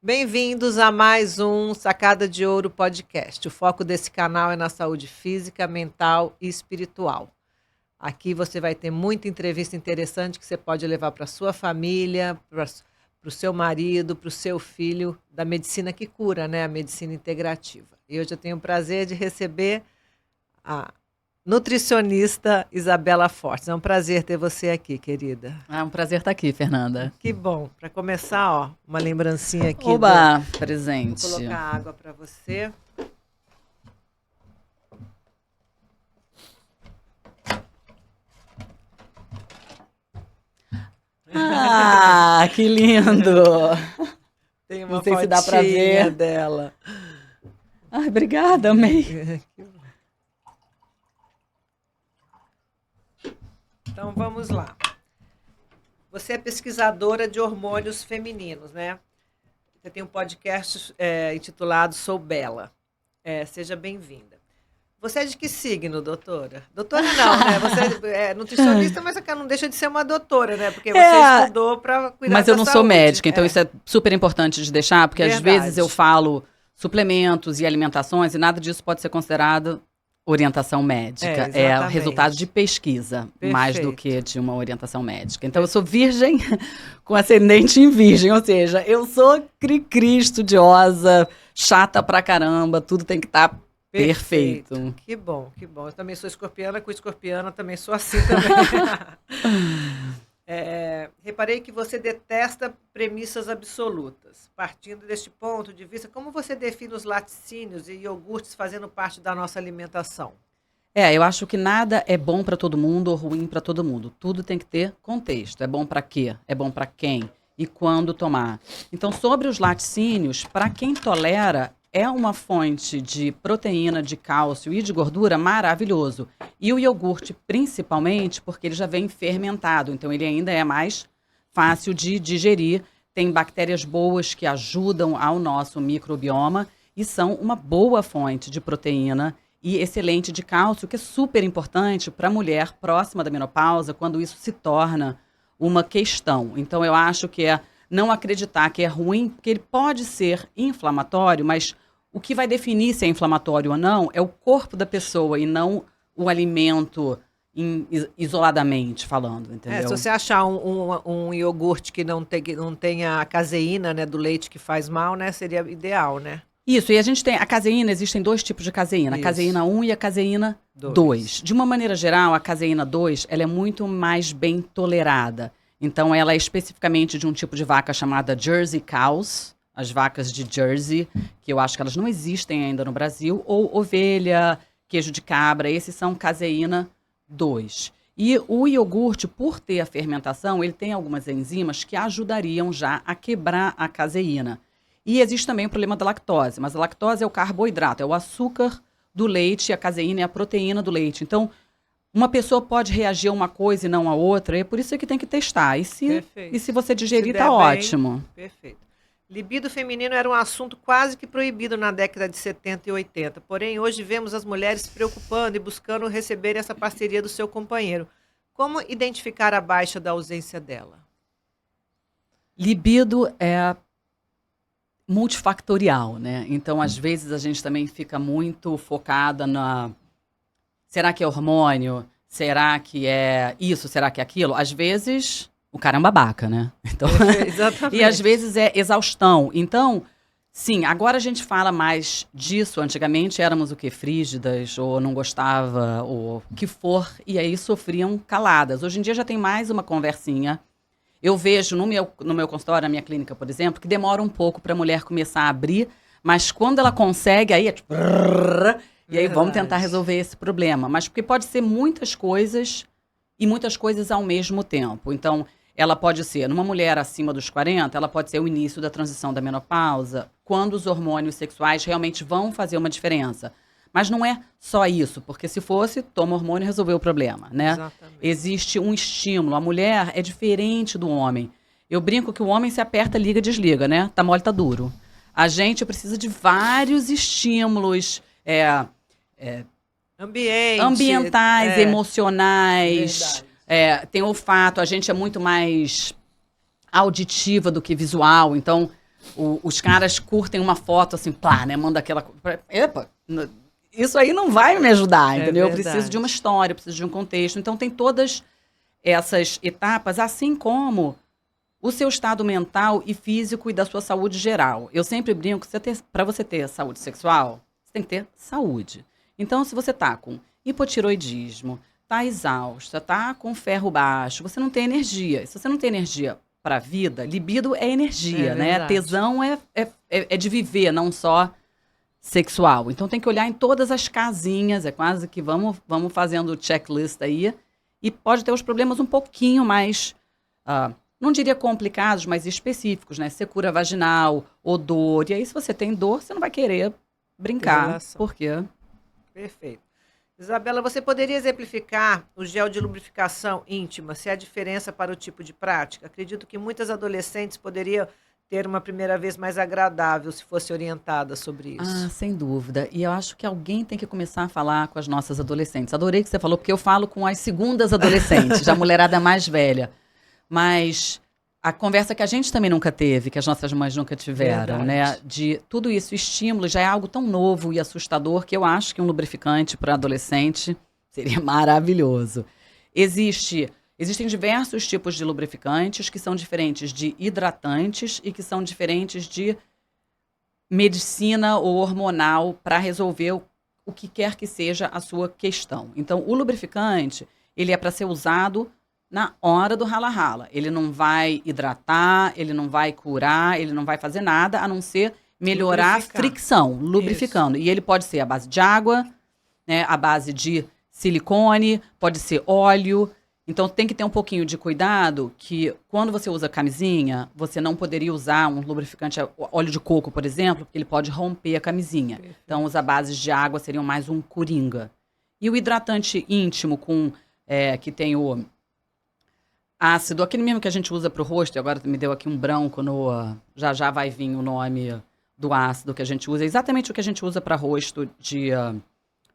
Bem-vindos a mais um Sacada de Ouro podcast. O foco desse canal é na saúde física, mental e espiritual. Aqui você vai ter muita entrevista interessante que você pode levar para sua família, para o seu marido, para o seu filho, da medicina que cura, né? A medicina integrativa. E hoje eu tenho o prazer de receber a nutricionista Isabela Fortes. É um prazer ter você aqui, querida. É um prazer estar aqui, Fernanda. Que bom. Para começar, ó, uma lembrancinha aqui. Oba, presente. Vou colocar água para você. Ah, que lindo! Tem uma Não sei se dá para ver dela. Ai, obrigada, amei. Então vamos lá. Você é pesquisadora de hormônios femininos, né? Você tem um podcast intitulado Sou Bela. Seja bem-vinda. Você é de que signo, doutora? Doutora não, né? Você é nutricionista, mas não deixa de ser uma doutora, né? Porque você estudou para cuidar da saúde. Mas eu não sou médica, então isso é super importante de deixar, porque às vezes eu falo suplementos e alimentações e nada disso pode ser considerado orientação médica. É o resultado de pesquisa, mais do que de uma orientação médica. Então, eu sou virgem com ascendente em virgem, ou seja, eu sou cri-cri, estudiosa, chata pra caramba, tudo tem que estar perfeito. Que bom, que bom. Eu também sou escorpiana, com escorpiana também sou assim também. Reparei que você detesta premissas absolutas. Partindo deste ponto de vista, como você define os laticínios e iogurtes fazendo parte da nossa alimentação? Eu acho que nada é bom para todo mundo ou ruim para todo mundo. Tudo tem que ter contexto. É bom para quê? É bom para quem? E quando tomar? Então, sobre os laticínios, para quem tolera, é uma fonte de proteína, de cálcio e de gordura maravilhoso. E o iogurte, principalmente, porque ele já vem fermentado. Então, ele ainda é mais fácil de digerir. Tem bactérias boas que ajudam ao nosso microbioma e são uma boa fonte de proteína e excelente de cálcio, que é super importante para a mulher próxima da menopausa, quando isso se torna uma questão. Então, eu acho que não acreditar que é ruim, porque ele pode ser inflamatório, mas o que vai definir se é inflamatório ou não é o corpo da pessoa e não o alimento isoladamente falando, entendeu? Se você achar um iogurte que não tenha a caseína, né, do leite que faz mal, né, seria ideal, né? Isso, e a gente tem a caseína, existem dois tipos de caseína, a caseína 1 e a caseína 2. De uma maneira geral, a caseína 2, ela é muito mais bem tolerada. Então, ela é especificamente de um tipo de vaca chamada Jersey Cows, as vacas de Jersey, que eu acho que elas não existem ainda no Brasil, ou ovelha, queijo de cabra, esses são caseína 2. E o iogurte, por ter a fermentação, ele tem algumas enzimas que ajudariam já a quebrar a caseína. E existe também o problema da lactose, mas a lactose é o carboidrato, é o açúcar do leite, e a caseína é a proteína do leite. Então, uma pessoa pode reagir a uma coisa e não a outra, e é por isso que tem que testar. E se você digerir, tá ótimo. Perfeito. Libido feminino era um assunto quase que proibido na década de 70 e 80. Porém, hoje vemos as mulheres se preocupando e buscando receber essa parceria do seu companheiro. Como identificar a baixa da ausência dela? Libido é multifactorial, né? Então, às vezes, a gente também fica muito focada na... Será que é hormônio? Será que é isso? Será que é aquilo? Às vezes... O cara é um babaca, né? Então, exatamente. E às vezes é exaustão. Então, sim, agora a gente fala mais disso. Antigamente éramos o quê? Frígidas, ou não gostava, ou o que for, e aí sofriam caladas. Hoje em dia já tem mais uma conversinha. Eu vejo no meu consultório, na minha clínica, por exemplo, que demora um pouco para a mulher começar a abrir, mas quando ela consegue, aí é tipo... E aí vamos tentar resolver esse problema. Mas porque pode ser muitas coisas e muitas coisas ao mesmo tempo. Então, ela pode ser, numa mulher acima dos 40, ela pode ser o início da transição da menopausa, quando os hormônios sexuais realmente vão fazer uma diferença. Mas não é só isso, porque se fosse, toma hormônio e resolveu o problema, né? Exatamente. Existe um estímulo. A mulher é diferente do homem. Eu brinco que o homem se aperta, liga, desliga, né? Tá mole, tá duro. A gente precisa de vários estímulos ambientais, emocionais. Tem olfato, a gente é muito mais auditiva do que visual. Então, Os caras curtem uma foto assim, pá, né? Manda aquela... Epa, isso aí não vai me ajudar, entendeu? Eu preciso de uma história, eu preciso de um contexto. Então tem todas essas etapas, assim como o seu estado mental e físico e da sua saúde geral. Eu sempre brinco que para você ter saúde sexual, você tem que ter saúde. Então, se você tá com hipotiroidismo, tá exausta, tá com ferro baixo, você não tem energia. Se você não tem energia para a vida, libido é energia, né? Verdade. Tesão é de viver, não só sexual. Então tem que olhar em todas as casinhas, é quase que vamos fazendo o checklist aí, e pode ter os problemas um pouquinho mais, não diria complicados, mas específicos, né? Secura vaginal, odor, e aí se você tem dor, você não vai querer brincar, por quê? Perfeito. Isabela, você poderia exemplificar o gel de lubrificação íntima, se há diferença para o tipo de prática? Acredito que muitas adolescentes poderiam ter uma primeira vez mais agradável se fosse orientada sobre isso. Ah, sem dúvida. E eu acho que alguém tem que começar a falar com as nossas adolescentes. Adorei que você falou, porque eu falo com as segundas adolescentes, já mulherada mais velha. Mas a conversa que a gente também nunca teve, que as nossas mães nunca tiveram, né? De tudo isso, estímulo, já é algo tão novo e assustador que eu acho que um lubrificante para adolescente seria maravilhoso. Existem diversos tipos de lubrificantes que são diferentes de hidratantes e que são diferentes de medicina ou hormonal para resolver o que quer que seja a sua questão. Então, o lubrificante, ele é para ser usado na hora do rala-rala. Ele não vai hidratar, ele não vai curar, ele não vai fazer nada, a não ser melhorar a fricção, lubrificando. Isso. E ele pode ser à base de água, né, à base de silicone, pode ser óleo. Então tem que ter um pouquinho de cuidado que quando você usa camisinha, você não poderia usar um lubrificante óleo de coco, por exemplo, porque ele pode romper a camisinha. Perfeito. Então as bases de água seriam mais um coringa. E o hidratante íntimo que tem o ácido, aquele mesmo que a gente usa para o rosto, e agora me deu aqui um branco já vai vir o nome do ácido que a gente usa, é exatamente o que a gente usa para rosto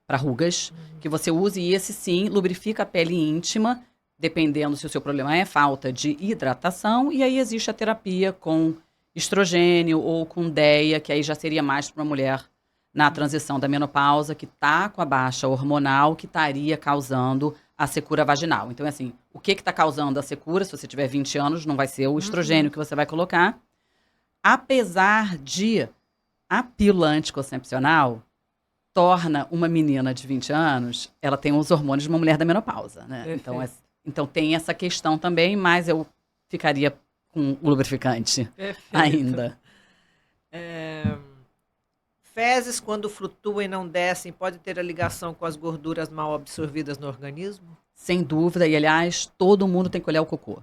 para rugas, que você use, e esse sim lubrifica a pele íntima, dependendo se o seu problema é falta de hidratação, e aí existe a terapia com estrogênio ou com DEA, que aí já seria mais para uma mulher na transição da menopausa, que está com a baixa hormonal, que estaria causando a secura vaginal. Então, é assim, o que está causando a secura, se você tiver 20 anos, não vai ser o estrogênio que você vai colocar. Apesar de a pílula anticoncepcional torna uma menina de 20 anos, ela tem os hormônios de uma mulher da menopausa, né? Então tem essa questão também, mas eu ficaria com o lubrificante ainda. Fezes, quando flutuam e não descem, pode ter a ligação com as gorduras mal absorvidas no organismo? Sem dúvida. E, aliás, todo mundo tem que olhar o cocô.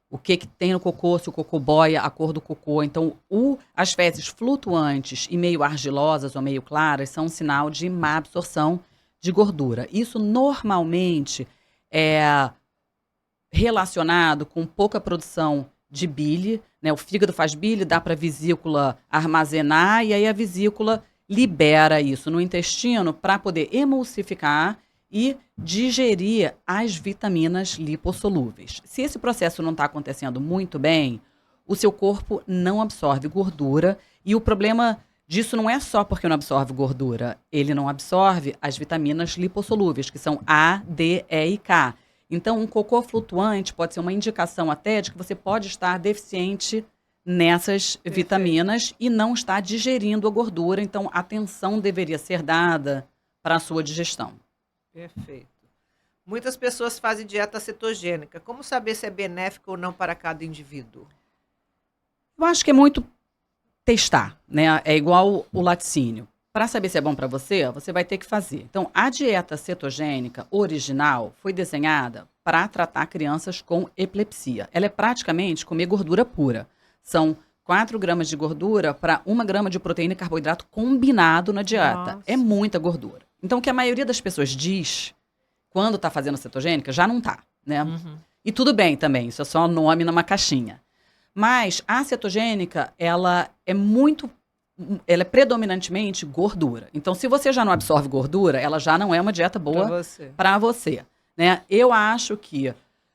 O que tem no cocô, se o cocô boia, a cor do cocô. Então, as fezes flutuantes e meio argilosas ou meio claras são um sinal de má absorção de gordura. Isso, normalmente, é relacionado com pouca produção de bile, né? O fígado faz bile, dá para a vesícula armazenar e aí a vesícula libera isso no intestino para poder emulsificar e digerir as vitaminas lipossolúveis. Se esse processo não está acontecendo muito bem, o seu corpo não absorve gordura e o problema disso não é só porque não absorve gordura, ele não absorve as vitaminas lipossolúveis, que são A, D, E e K. Então, um cocô flutuante pode ser uma indicação até de que você pode estar deficiente nessas vitaminas e não está digerindo a gordura. Então, atenção deveria ser dada para a sua digestão. Perfeito. Muitas pessoas fazem dieta cetogênica. Como saber se é benéfico ou não para cada indivíduo? Eu acho que é muito testar, né? É igual o laticínio. Para saber se é bom para você, você vai ter que fazer. Então, a dieta cetogênica original foi desenhada para tratar crianças com epilepsia. Ela é praticamente comer gordura pura. São 4 gramas de gordura para 1 grama de proteína e carboidrato combinado na dieta. Nossa. É muita gordura. Então, o que a maioria das pessoas diz, quando está fazendo cetogênica, já não está, né? E tudo bem também, isso é só nome numa caixinha. Mas a cetogênica, ela é predominantemente gordura. Então, se você já não absorve gordura, ela já não é uma dieta boa para você. Né? Eu acho que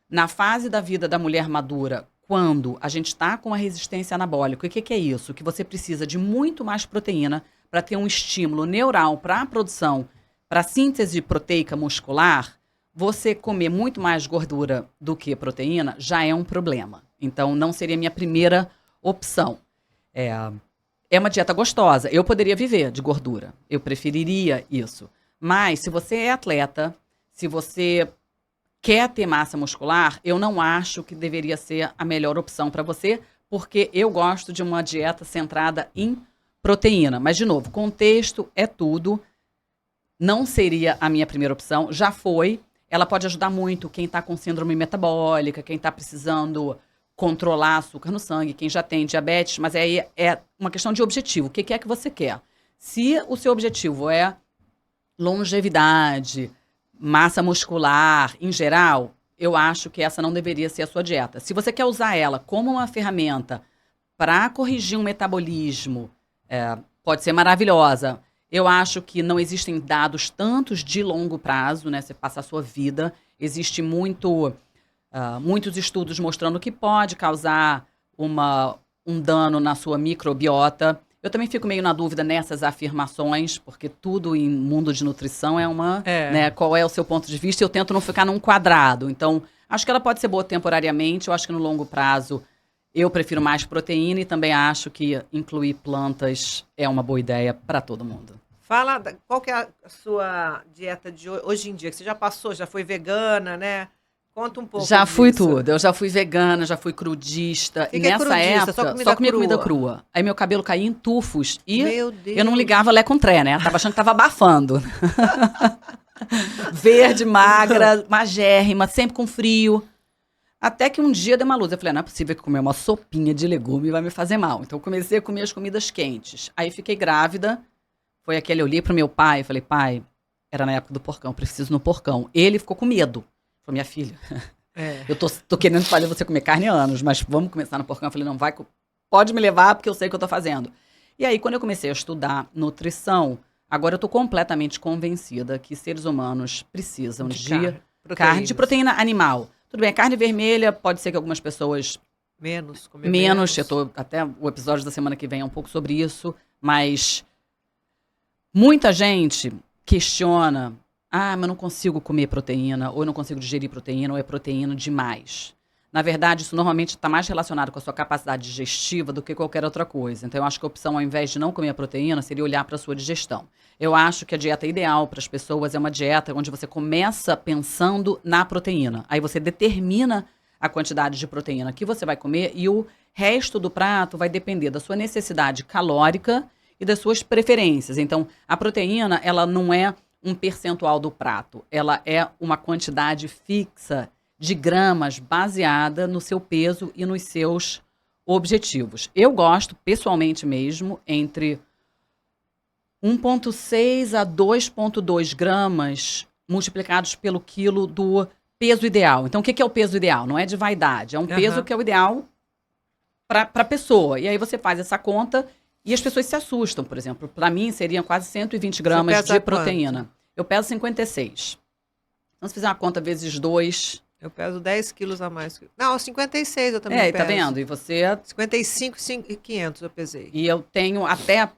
na fase da vida da mulher madura, quando a gente está com uma resistência anabólica. E o que é isso? Que você precisa de muito mais proteína para ter um estímulo neural para a produção, para a síntese proteica muscular. Você comer muito mais gordura do que proteína já é um problema. Então, não seria a minha primeira opção. É uma dieta gostosa. Eu poderia viver de gordura. Eu preferiria isso. Mas, se você é atleta, se você quer ter massa muscular, eu não acho que deveria ser a melhor opção para você, porque eu gosto de uma dieta centrada em proteína. Mas, de novo, contexto é tudo. Não seria a minha primeira opção. Já foi. Ela pode ajudar muito quem está com síndrome metabólica, quem está precisando controlar açúcar no sangue, quem já tem diabetes, mas aí é uma questão de objetivo. O que é que você quer? Se o seu objetivo é longevidade, massa muscular, em geral, eu acho que essa não deveria ser a sua dieta. Se você quer usar ela como uma ferramenta para corrigir um metabolismo, pode ser maravilhosa. Eu acho que não existem dados tantos de longo prazo, né? Você passa a sua vida. Existe muitos estudos mostrando que pode causar um dano na sua microbiota. Eu também fico meio na dúvida nessas afirmações, porque tudo em mundo de nutrição né, qual é o seu ponto de vista, e eu tento não ficar num quadrado. Então, acho que ela pode ser boa temporariamente, eu acho que no longo prazo eu prefiro mais proteína e também acho que incluir plantas é uma boa ideia para todo mundo. Fala, qual que é a sua dieta de hoje em dia? Que você já passou, já foi vegana, né? Conta um pouco Já fui disso. tudo. Eu já fui vegana, já fui crudista. Que e que é nessa crudista? época, Só comida comida crua? crua. Aí meu cabelo caía em tufos. E Meu Deus. eu não ligava lé com tré, né? Tava achando que tava abafando. Verde, magra, magérrima, sempre com frio. Até que um dia deu uma luz. Eu falei, não é possível que comer uma sopinha de legume vai me fazer mal. Então eu comecei a comer as comidas quentes. Aí fiquei grávida. Foi aquele, eu li pro meu pai. Eu falei, pai, era na época do porcão, preciso no porcão. Ele ficou com medo. Falei, minha filha, eu tô querendo fazer você comer carne há anos, mas vamos começar no porcão. Eu falei, não, pode me levar porque eu sei o que eu tô fazendo. E aí, quando eu comecei a estudar nutrição, agora eu tô completamente convencida que seres humanos precisam de carne, de proteína animal. Tudo bem, a carne vermelha pode ser que algumas pessoas comer menos. Até o episódio da semana que vem é um pouco sobre isso, mas muita gente questiona, mas eu não consigo comer proteína, ou eu não consigo digerir proteína, ou é proteína demais. Na verdade, isso normalmente está mais relacionado com a sua capacidade digestiva do que qualquer outra coisa. Então, eu acho que a opção, ao invés de não comer a proteína, seria olhar para a sua digestão. Eu acho que a dieta ideal para as pessoas é uma dieta onde você começa pensando na proteína. Aí você determina a quantidade de proteína que você vai comer e o resto do prato vai depender da sua necessidade calórica e das suas preferências. Então, a proteína, ela não é um percentual do prato. Ela é uma quantidade fixa de gramas baseada no seu peso e nos seus objetivos. Eu gosto, pessoalmente mesmo, entre 1,6 a 2,2 gramas multiplicados pelo quilo do peso ideal. Então, o que é o peso ideal? Não é de vaidade, é um peso que é o ideal para a pessoa. E aí você faz essa conta e as pessoas se assustam. Por exemplo, para mim seriam quase 120 gramas de proteína. Quanto? Eu peso 56. Então, se fizer uma conta vezes 2... Eu peso 10 quilos a mais. Não, 56 eu também peso. Tá vendo? E você... 55,500 eu pesei. E eu tenho até...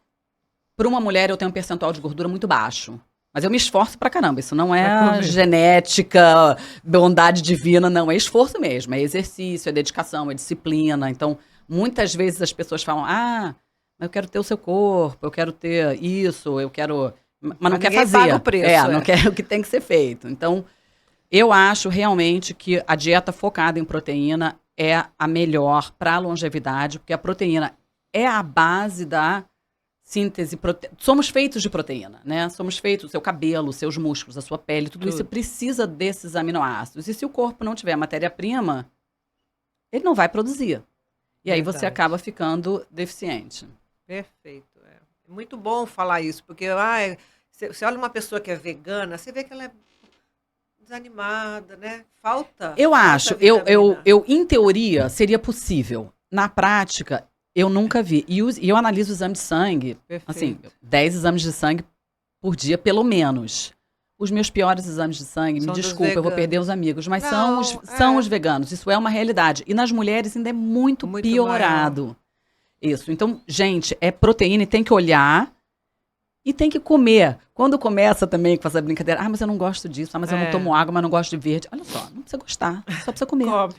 Para uma mulher, eu tenho um percentual de gordura muito baixo. Mas eu me esforço pra caramba. Isso não é genética, bondade divina, não. É esforço mesmo. É exercício, é dedicação, é disciplina. Então, muitas vezes as pessoas falam, eu quero ter o seu corpo, eu quero ter isso, eu quero... Mas não quer fazer. Paga o preço, não quer o que tem que ser feito. Então, eu acho realmente que a dieta focada em proteína é a melhor para a longevidade, porque a proteína é a base da síntese. Somos feitos de proteína, né? Somos feitos, o seu cabelo, seus músculos, a sua pele, tudo isso precisa desses aminoácidos. E se o corpo não tiver matéria-prima, ele não vai produzir. E aí você acaba ficando deficiente. Perfeito. É muito bom falar isso, porque você olha uma pessoa que é vegana, você vê que ela é desanimada, né? Eu acho, eu em teoria seria possível. Na prática, eu nunca vi. E eu analiso o exame de sangue, assim, 10 exames de sangue por dia, pelo menos. Os meus piores exames de sangue, me São dos desculpa, eu vou perder veganos. os amigos, mas Não, são os veganos. Isso é uma realidade. E nas mulheres ainda é muito Muito piorado. Isso. Então, gente, é proteína e tem que olhar e tem que comer. Quando começa também com essa brincadeira, mas eu não gosto disso, mas eu não tomo água, mas não gosto de verde. Olha só, não precisa gostar, só precisa comer. Come.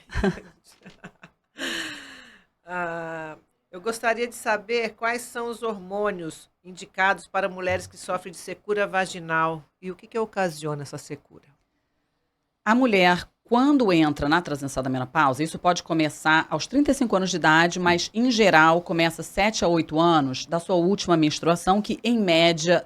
Eu gostaria de saber quais são os hormônios indicados para mulheres que sofrem de secura vaginal e o que ocasiona essa secura. A mulher, quando entra na transição da menopausa, isso pode começar aos 35 anos de idade, mas em geral começa 7 a 8 anos da sua última menstruação, que em média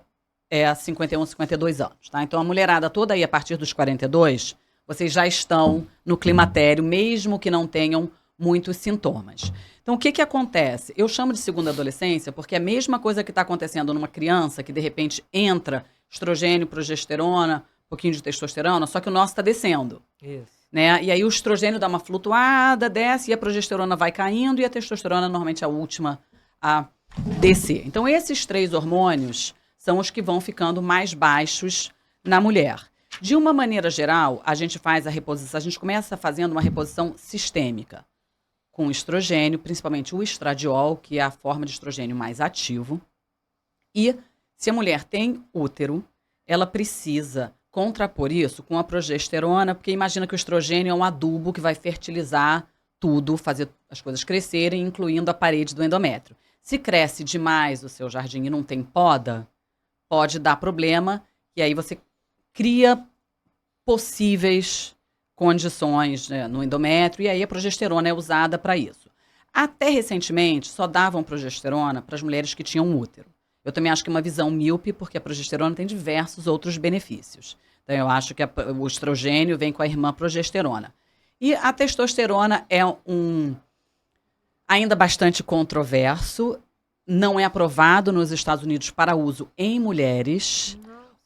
é 51, 52 anos, tá? Então a mulherada toda aí a partir dos 42, vocês já estão no climatério, mesmo que não tenham muitos sintomas. Então o que acontece? Eu chamo de segunda adolescência porque é a mesma coisa que está acontecendo numa criança que de repente entra estrogênio, progesterona, um pouquinho de testosterona, só que o nosso está descendo. Isso. Né? E aí o estrogênio dá uma flutuada, desce, e a progesterona vai caindo, e a testosterona normalmente é a última a descer. Então esses 3 hormônios são os que vão ficando mais baixos na mulher. De uma maneira geral, a gente faz a reposição, a gente começa fazendo uma reposição sistêmica com estrogênio, principalmente o estradiol, que é a forma de estrogênio mais ativo. E se a mulher tem útero, ela precisa contrapor isso com a progesterona, porque imagina que o estrogênio é um adubo que vai fertilizar tudo, fazer as coisas crescerem, incluindo a parede do endométrio. Se cresce demais o seu jardim e não tem poda, pode dar problema, e aí você cria possíveis condições, né, no endométrio, e aí a progesterona é usada para isso. Até recentemente, só davam progesterona para as mulheres que tinham útero. Eu também acho que é uma visão míope, porque a progesterona tem diversos outros benefícios. Então, eu acho que o estrogênio vem com a irmã progesterona. E a testosterona é ainda bastante controverso, não é aprovado nos Estados Unidos para uso em mulheres.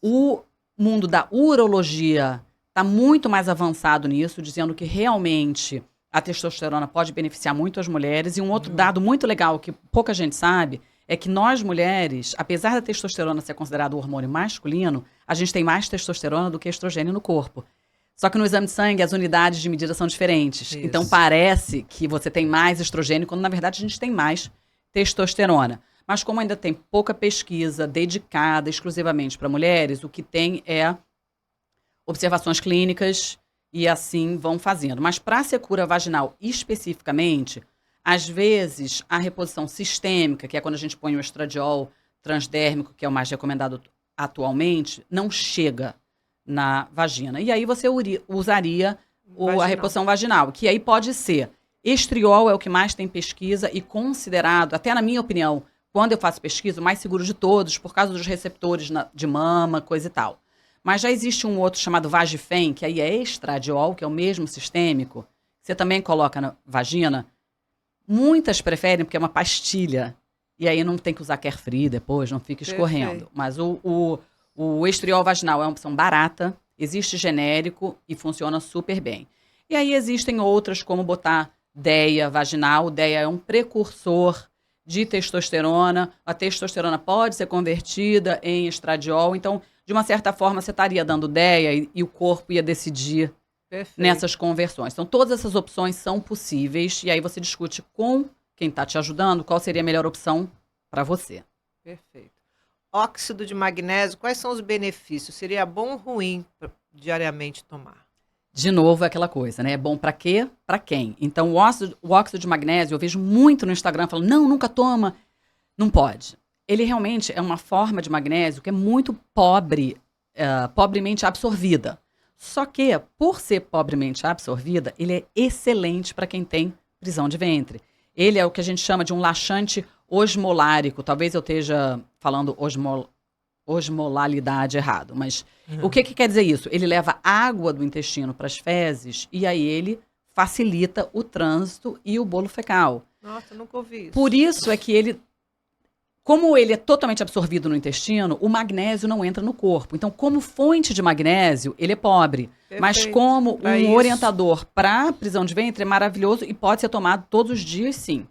O mundo da urologia está muito mais avançado nisso, dizendo que realmente a testosterona pode beneficiar muito as mulheres. E um outro dado muito legal que pouca gente sabe é que nós mulheres, apesar da testosterona ser considerado o hormônio masculino, a gente tem mais testosterona do que estrogênio no corpo. Só que no exame de sangue as unidades de medida são diferentes. Isso. Então parece que você tem mais estrogênio, quando na verdade a gente tem mais testosterona. Mas como ainda tem pouca pesquisa dedicada exclusivamente para mulheres, o que tem é observações clínicas e assim vão fazendo. Mas para a secura vaginal especificamente, às vezes a reposição sistêmica, que é quando a gente põe o estradiol transdérmico, que é o mais recomendado atualmente, não chega na vagina. E aí você usaria a reposição vaginal, que aí pode ser estriol, é o que mais tem pesquisa e considerado, até na minha opinião, quando eu faço pesquisa, o mais seguro de todos, por causa dos receptores de mama, coisa e tal. Mas já existe um outro chamado Vagifem, que aí é estradiol, que é o mesmo sistêmico, você também coloca na vagina. Muitas preferem porque é uma pastilha, e aí não tem que usar carefree depois, não fica escorrendo. Perfeito. Mas o estriol vaginal é uma opção barata, existe genérico e funciona super bem. E aí existem outras, como botar DEA vaginal. O DEA é um precursor de testosterona. A testosterona pode ser convertida em estradiol. Então, de uma certa forma, você estaria dando DEA e o corpo ia decidir Perfeito. nessas conversões. Então, todas essas opções são possíveis. E aí você discute com quem está te ajudando qual seria a melhor opção para você. Perfeito. Óxido de magnésio, quais são os benefícios? Seria bom ou ruim diariamente tomar? De novo, é aquela coisa, né? É bom para quê? Para quem? Então, o óxido de magnésio, eu vejo muito no Instagram falando, não, nunca toma. Não pode. Ele realmente é uma forma de magnésio que é muito pobremente absorvida. Só que, por ser pobremente absorvida, ele é excelente para quem tem prisão de ventre. Ele é o que a gente chama de um laxante osmolárico. Talvez eu esteja falando osmolalidade errado, mas o que quer dizer isso? Ele leva água do intestino para as fezes e aí ele facilita o trânsito e o bolo fecal. Nossa, eu nunca ouvi isso. Por isso é que ele, como ele é totalmente absorvido no intestino, o magnésio não entra no corpo. Então, como fonte de magnésio, ele é pobre. Perfeito. Mas como Pra um isso. orientador para prisão de ventre é maravilhoso e pode ser tomado todos os dias, sim.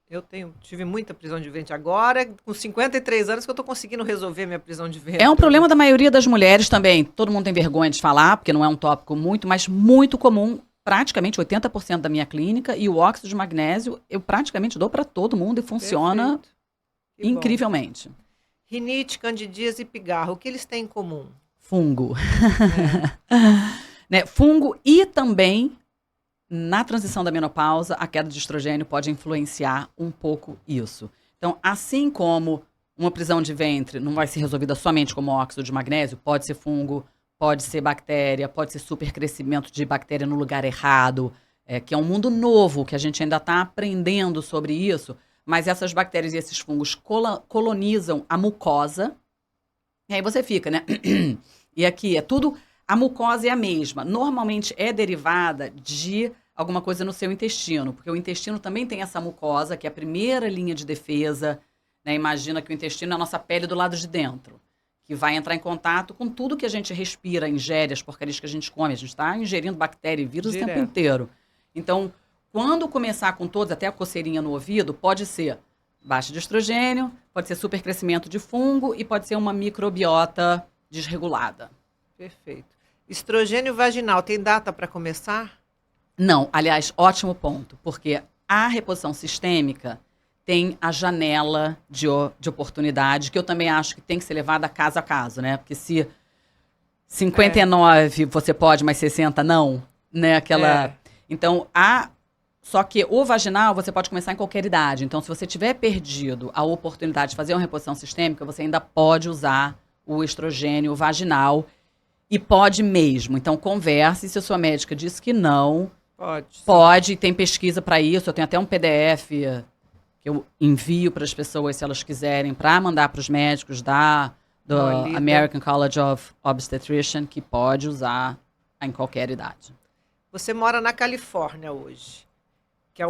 Eu tive muita prisão de ventre agora, com 53 anos que eu estou conseguindo resolver minha prisão de ventre. É um problema da maioria das mulheres também. Todo mundo tem vergonha de falar, porque não é um tópico mas muito comum. Praticamente 80% da minha clínica. E o óxido de magnésio eu praticamente dou para todo mundo e funciona incrivelmente. Rinite, candidíase e pigarro, o que eles têm em comum? Fungo. Né? Fungo e também, na transição da menopausa, a queda de estrogênio pode influenciar um pouco isso. Então, assim como uma prisão de ventre não vai ser resolvida somente como óxido de magnésio, pode ser fungo, pode ser bactéria, pode ser supercrescimento de bactéria no lugar errado, que é um mundo novo, que a gente ainda está aprendendo sobre isso, mas essas bactérias e esses fungos colonizam a mucosa, e aí você fica, né? E aqui é tudo... A mucosa é a mesma. Normalmente é derivada de alguma coisa no seu intestino, porque o intestino também tem essa mucosa, que é a primeira linha de defesa. Né? Imagina que o intestino é a nossa pele do lado de dentro, que vai entrar em contato com tudo que a gente respira, ingere, as porcarias que a gente come. A gente está ingerindo bactéria e vírus o tempo inteiro. Então, quando começar com todos, até a coceirinha no ouvido, pode ser baixa de estrogênio, pode ser supercrescimento de fungo e pode ser uma microbiota desregulada. Perfeito. Estrogênio vaginal, tem data para começar? Não, aliás, ótimo ponto, porque a reposição sistêmica tem a janela de oportunidade, que eu também acho que tem que ser levada caso a caso, né? Porque se 59 você pode, mas 60 não, né? Aquela... Então, só que o vaginal você pode começar em qualquer idade. Então, se você tiver perdido a oportunidade de fazer uma reposição sistêmica, você ainda pode usar o estrogênio vaginal. E pode mesmo. Então, converse. Se a sua médica diz que não, pode. Tem pesquisa para isso. Eu tenho até um PDF que eu envio para as pessoas, se elas quiserem, para mandar para os médicos do American College of Obstetrician, que pode usar em qualquer idade. Você mora na Califórnia hoje, que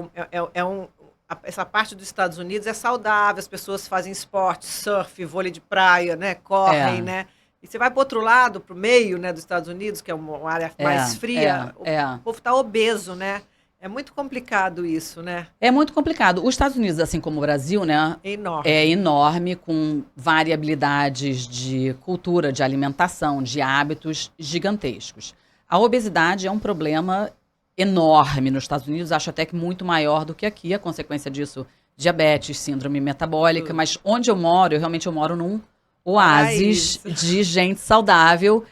essa parte dos Estados Unidos é saudável, as pessoas fazem esporte, surf, vôlei de praia, né? Correm, né? E você vai para o outro lado, para o meio, né, dos Estados Unidos, que é uma área mais fria, o povo está obeso, né? É muito complicado isso, né? É muito complicado. Os Estados Unidos, assim como o Brasil, né? É enorme, com variabilidades de cultura, de alimentação, de hábitos gigantescos. A obesidade é um problema enorme nos Estados Unidos, acho até que muito maior do que aqui. A consequência disso, diabetes, síndrome metabólica. Mas onde eu realmente moro num oásis de gente saudável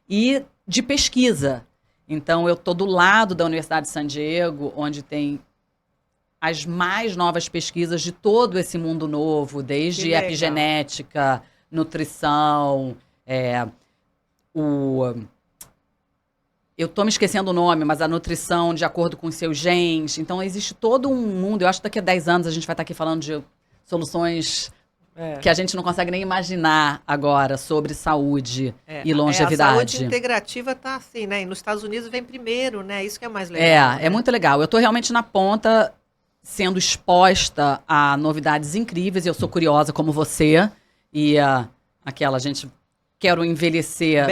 e de pesquisa. Então, eu estou do lado da Universidade de San Diego, onde tem as mais novas pesquisas de todo esse mundo novo, desde epigenética, nutrição, eu estou me esquecendo o nome, mas a nutrição de acordo com os seus genes. Então, existe todo um mundo. Eu acho que daqui a 10 anos a gente vai estar aqui falando de soluções que a gente não consegue nem imaginar agora sobre saúde e longevidade. A saúde integrativa está assim, né? E nos Estados Unidos vem primeiro, né? Isso que é mais legal. É muito legal. Eu estou realmente na ponta, sendo exposta a novidades incríveis. E eu sou curiosa como você. E quero envelhecer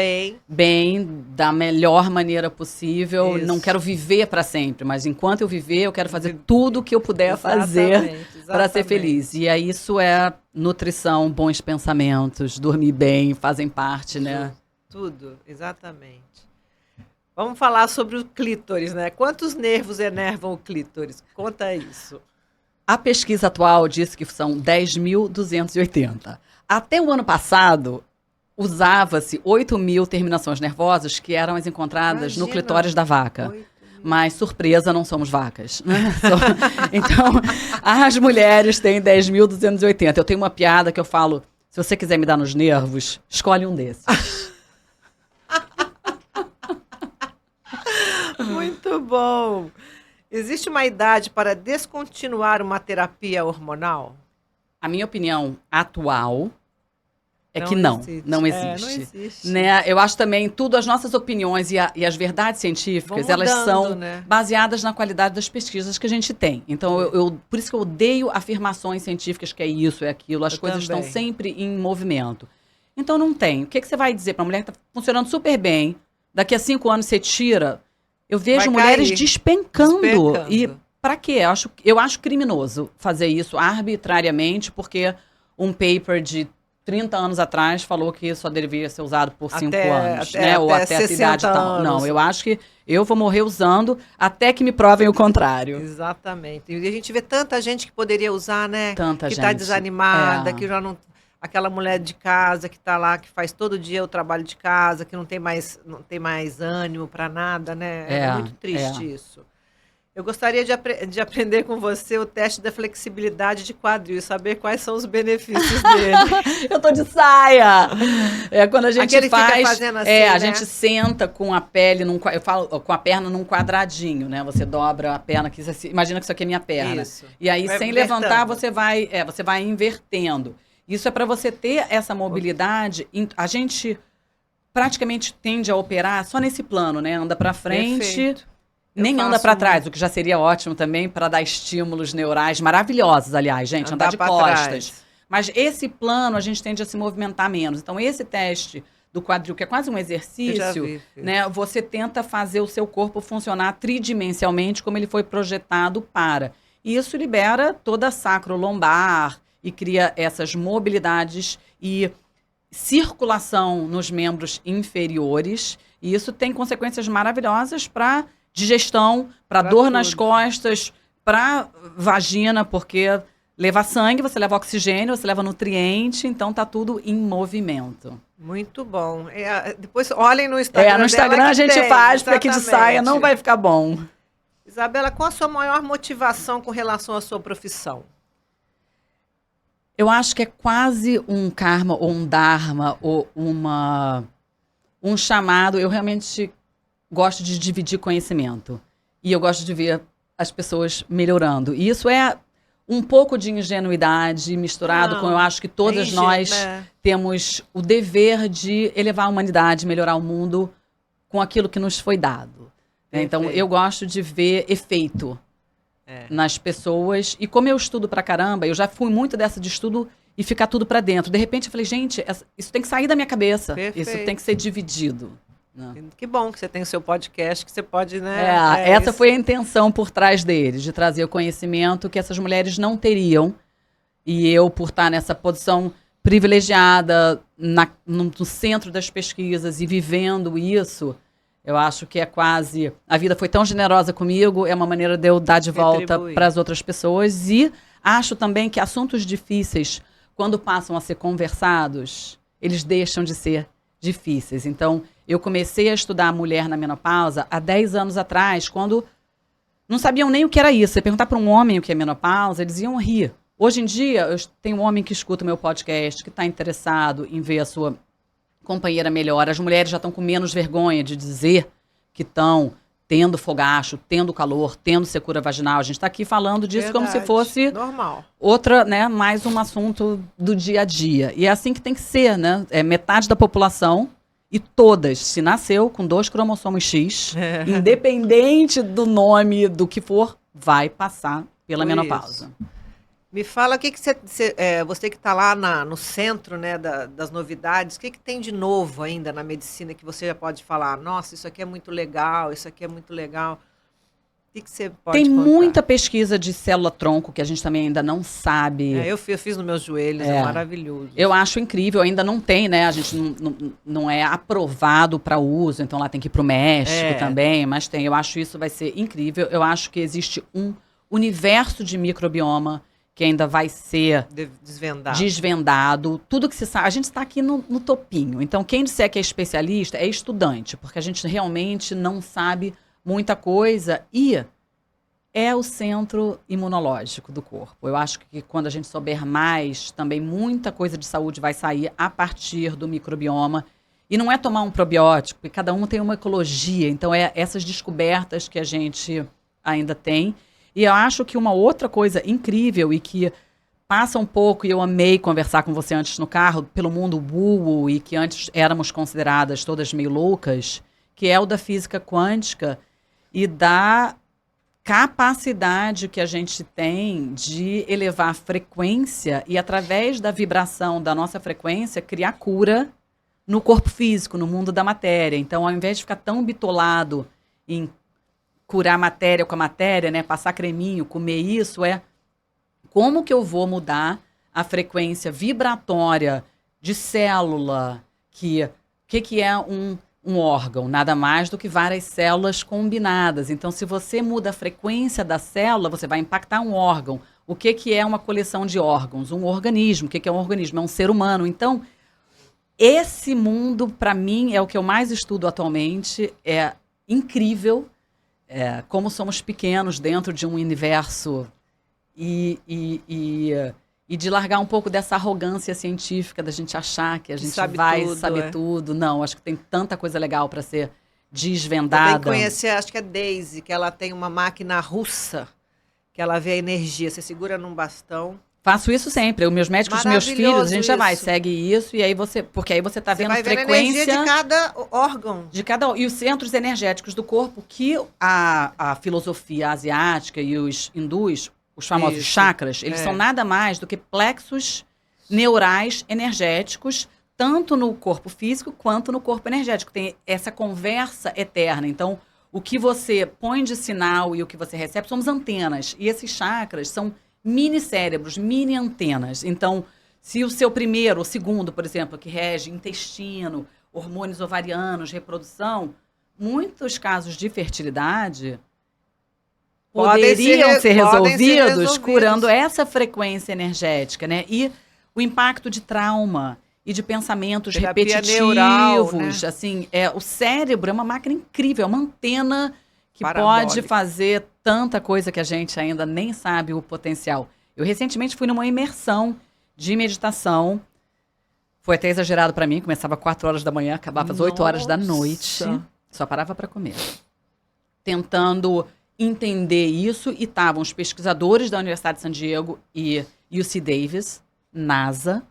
bem, da melhor maneira possível. Isso. Não quero viver para sempre, mas enquanto eu viver, eu quero fazer tudo o que eu puder fazer para ser feliz. E aí isso é nutrição, bons pensamentos, dormir bem, fazem parte, né? Tudo, exatamente. Vamos falar sobre o clítoris, né? Quantos nervos enervam o clítoris? Conta isso. A pesquisa atual diz que são 10.280. Até o ano passado, usava-se 8.000 terminações nervosas que eram as encontradas no clitóris da vaca. Mas, surpresa, não somos vacas. Né? Então, as mulheres têm 10.280. Eu tenho uma piada que eu falo, se você quiser me dar nos nervos, escolhe um desses. Muito bom. Existe uma idade para descontinuar uma terapia hormonal? A minha opinião atual é que não existe. Não existe. Né? Eu acho também tudo, as nossas opiniões e as verdades científicas, elas são baseadas na qualidade das pesquisas que a gente tem. Então, por isso que eu odeio afirmações científicas que é isso, é aquilo. As coisas estão sempre em movimento. Então, não tem. O que você vai dizer para uma mulher que está funcionando super bem, daqui a 5 anos você tira? Eu vejo mulheres despencando. E Pra quê? Eu acho criminoso fazer isso arbitrariamente, porque um paper de 30 anos atrás falou que só deveria ser usado por 5 anos, né? Ou até essa idade e tal. Não, eu acho que eu vou morrer usando até que me provem o contrário. Exatamente. E a gente vê tanta gente que poderia usar, né? Tanta que gente. Tá desanimada, que já não... Aquela mulher de casa que tá lá, que faz todo dia o trabalho de casa, que não tem mais ânimo para nada, né? É muito triste isso. Eu gostaria de aprender com você o teste da flexibilidade de quadril e saber quais são os benefícios dele. Eu tô de saia! Quando a gente Aquele faz, fica fazendo assim, a né? gente senta com a pele, eu falo com a perna num quadradinho, né? Você dobra a perna, imagina que isso aqui é minha perna. Isso. E aí, Vai sem invertendo. levantar, você vai invertendo. Isso é para você ter essa mobilidade. A gente praticamente tende a operar só nesse plano, né? Anda para frente... Perfeito. Nem anda para trás, o que já seria ótimo também para dar estímulos neurais maravilhosos, aliás, gente, andar de costas. Trás. Mas esse plano a gente tende a se movimentar menos. Então, esse teste do quadril, que é quase um exercício, né? Você tenta fazer o seu corpo funcionar tridimensionalmente como ele foi projetado para. E isso libera toda a sacrolombar e cria essas mobilidades e circulação nos membros inferiores. E isso tem consequências maravilhosas para digestão, para dor tudo. Nas costas, para vagina, porque leva sangue, você leva oxigênio, você leva nutriente, então tá tudo em movimento. Muito bom. Depois olhem no Instagram. No Instagram a gente faz, porque aqui de saia não vai ficar bom. Isabela, qual a sua maior motivação com relação à sua profissão? Eu acho que é quase um karma, ou um dharma, ou um chamado. Eu realmente gosto de dividir conhecimento. E eu gosto de ver as pessoas melhorando. E isso é um pouco de ingenuidade misturado com, eu acho que todas nós temos o dever de elevar a humanidade, melhorar o mundo com aquilo que nos foi dado. Então, eu gosto de ver efeito nas pessoas. E como eu estudo pra caramba, eu já fui muito dessa de estudo e ficar tudo pra dentro. De repente, eu falei, gente, isso tem que sair da minha cabeça. Perfeito. Isso tem que ser dividido. Não. Que bom que você tem o seu podcast, que você pode, né? Essa foi a intenção por trás deles, de trazer o conhecimento que essas mulheres não teriam. E eu, por estar nessa posição privilegiada, no centro das pesquisas e vivendo isso, eu acho que é quase... A vida foi tão generosa comigo, é uma maneira de eu dar de volta para as outras pessoas. E acho também que assuntos difíceis, quando passam a ser conversados, eles deixam de ser difíceis. Então, eu comecei a estudar a mulher na menopausa há 10 anos atrás, quando não sabiam nem o que era isso. Você perguntar para um homem o que é menopausa, eles iam rir. Hoje em dia, eu tenho um homem que escuta o meu podcast, que está interessado em ver a sua companheira melhor. As mulheres já estão com menos vergonha de dizer que estão tendo fogacho, tendo calor, tendo secura vaginal. A gente está aqui falando disso como se fosse normal. Outra, né, mais um assunto do dia a dia. E é assim que tem que ser, né? É metade da população e todas, se nasceu com 2 cromossomos X, independente do nome, do que for, vai passar pela menopausa. Me fala o que você que está lá no centro, né, das novidades, o que tem de novo ainda na medicina que você já pode falar? Nossa, isso aqui é muito legal, isso aqui é muito legal. O que você pode Tem contar? muita pesquisa de célula-tronco que a gente também ainda não sabe. Eu fiz nos meus joelhos, é maravilhoso. Eu acho incrível, ainda não tem, né? A gente não é aprovado para uso, então lá tem que ir para o México também, mas tem. Eu acho isso vai ser incrível. Eu acho que existe um universo de microbioma que ainda vai ser desvendado. Tudo que se sabe. A gente está aqui no topinho. Então, quem disser que é especialista é estudante, porque a gente realmente não sabe muita coisa e é o centro imunológico do corpo. Eu acho que quando a gente souber mais, também muita coisa de saúde vai sair a partir do microbioma. E não é tomar um probiótico, porque cada um tem uma ecologia. Então, é essas descobertas que a gente ainda tem. E eu acho que uma outra coisa incrível e que passa um pouco, e eu amei conversar com você antes no carro, pelo mundo woo e que antes éramos consideradas todas meio loucas, que é o da física quântica e da capacidade que a gente tem de elevar a frequência e, através da vibração da nossa frequência, criar cura no corpo físico, no mundo da matéria. Então, ao invés de ficar tão bitolado em curar matéria com a matéria, né? Passar creminho, comer isso, é como que eu vou mudar a frequência vibratória de célula, que é um órgão? Nada mais do que várias células combinadas. Então, se você muda a frequência da célula, você vai impactar um órgão. O que é uma coleção de órgãos? Um organismo. O que é um organismo? É um ser humano. Então, esse mundo, para mim, é o que eu mais estudo atualmente. É incrível como somos pequenos dentro de um universo e de largar um pouco dessa arrogância científica da gente achar que a gente vai saber tudo. Não, acho que tem tanta coisa legal para ser desvendada. Também conhecer, acho que é Daisy, que ela tem uma máquina russa, que ela vê a energia. Você segura num bastão. Faço isso sempre. Os meus médicos, os meus filhos, a gente já vai, segue isso, e aí porque aí você tá vendo vai frequência. Vendo a energia de cada órgão. E os centros energéticos do corpo, que a filosofia asiática e os hindus, os famosos chakras, eles são nada mais do que plexos neurais energéticos, tanto no corpo físico quanto no corpo energético. Tem essa conversa eterna. Então, o que você põe de sinal e o que você recebe somos antenas. E esses chakras são mini cérebros, mini antenas. Então, se o seu primeiro, o segundo, por exemplo, que rege intestino, hormônios ovarianos, reprodução, muitos casos de fertilidade poderiam ser resolvidos curando essa frequência energética, né? E o impacto de trauma e de pensamentos repetitivos, neural, né? Assim, o cérebro é uma máquina incrível, é uma antena que pode fazer tanta coisa que a gente ainda nem sabe o potencial. Eu recentemente fui numa imersão de meditação. Foi até exagerado para mim, começava às 4 horas da manhã, acabava às 8 horas da noite. Só parava para comer. Tentando entender isso, e estavam os pesquisadores da Universidade de San Diego e UC Davis, NASA,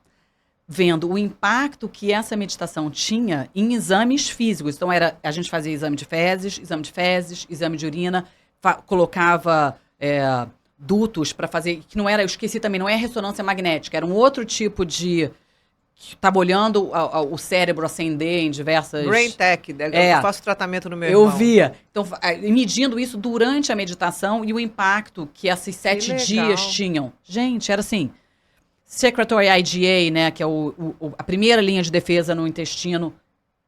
vendo o impacto que essa meditação tinha em exames físicos. Então, a gente fazia exame de fezes, exame de urina, colocava dutos para fazer, que não era, eu esqueci também, não é ressonância magnética, era um outro tipo de... Estava olhando o cérebro acender em diversas... Brain Tech, eu faço tratamento no meu irmão. Eu via. Então, medindo isso durante a meditação e o impacto que esses 7 dias tinham. Gente, era assim... Secretory IgA, né, que é a primeira linha de defesa no intestino,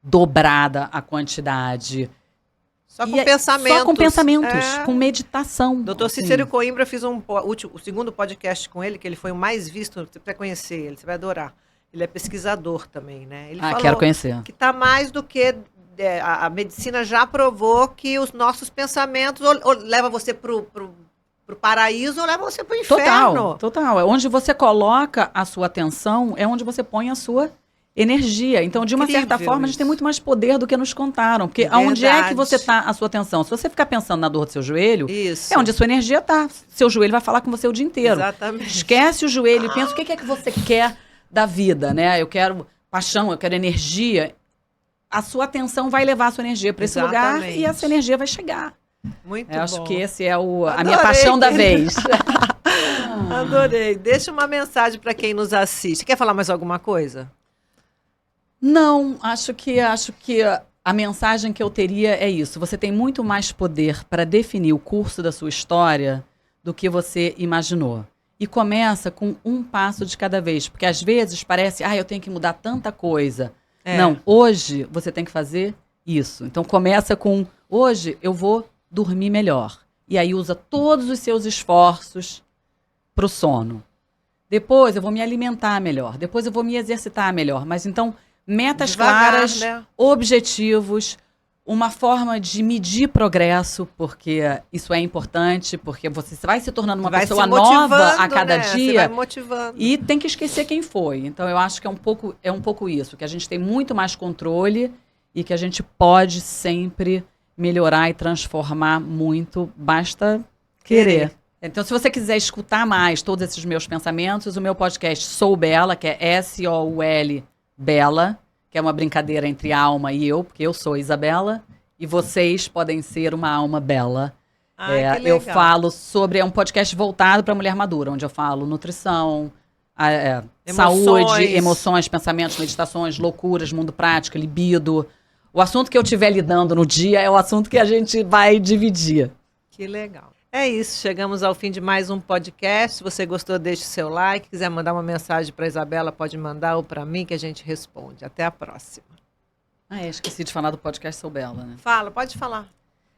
dobrada a quantidade. Só com pensamentos. Só com pensamentos, com meditação. Dr. Cícero Coimbra, fiz o segundo podcast com ele, que ele foi o mais visto, você vai conhecer ele, você vai adorar. Ele é pesquisador também, né? Ele falou quero conhecer. Que está mais do que... a medicina já provou que os nossos pensamentos ou leva você pro paraíso ou leva você pro inferno. Total. Onde você coloca a sua atenção é onde você põe a sua energia. Então, de uma certa forma, a gente tem muito mais poder do que nos contaram. Porque aonde é que você está a sua atenção? Se você ficar pensando na dor do seu joelho, é onde a sua energia está. Seu joelho vai falar com você o dia inteiro. Exatamente. Esquece o joelho e pensa o que é que você quer da vida, né? Eu quero paixão, eu quero energia. A sua atenção vai levar a sua energia para esse lugar e essa energia vai chegar. Muito bom. Acho que esse é a minha paixão da vez. Adorei. Deixa uma mensagem para quem nos assiste. Quer falar mais alguma coisa? Não, acho que a mensagem que eu teria é isso. Você tem muito mais poder para definir o curso da sua história do que você imaginou. E começa com um passo de cada vez. Porque às vezes parece, eu tenho que mudar tanta coisa. Não, hoje você tem que fazer isso. Então começa com, hoje eu vou dormir melhor. E aí usa todos os seus esforços para o sono. Depois eu vou me alimentar melhor. Depois eu vou me exercitar melhor. Mas então, metas claras, né? Objetivos, uma forma de medir progresso, porque isso é importante, porque você vai se tornando uma pessoa nova a cada dia. Você vai motivando. E tem que esquecer quem foi. Então eu acho que é um pouco isso, que a gente tem muito mais controle e que a gente pode sempre melhorar e transformar muito, basta querer. Então, se você quiser escutar mais todos esses meus pensamentos, o meu podcast Sou Bela, que é S-O-U-L Bela, que é uma brincadeira entre a alma e eu, porque eu sou Isabela, e vocês podem ser uma alma bela. Eu falo sobre... É um podcast voltado para a mulher madura, onde eu falo nutrição, saúde, emoções, pensamentos, meditações, loucuras, mundo prático, libido. O assunto que eu estiver lidando no dia é o assunto que a gente vai dividir. Que legal. É isso, chegamos ao fim de mais um podcast. Se você gostou, deixe seu like. Quiser mandar uma mensagem para a Isabela, pode mandar, ou para mim, que a gente responde. Até a próxima. Esqueci de falar do podcast Sou Bela, né? Fala, pode falar.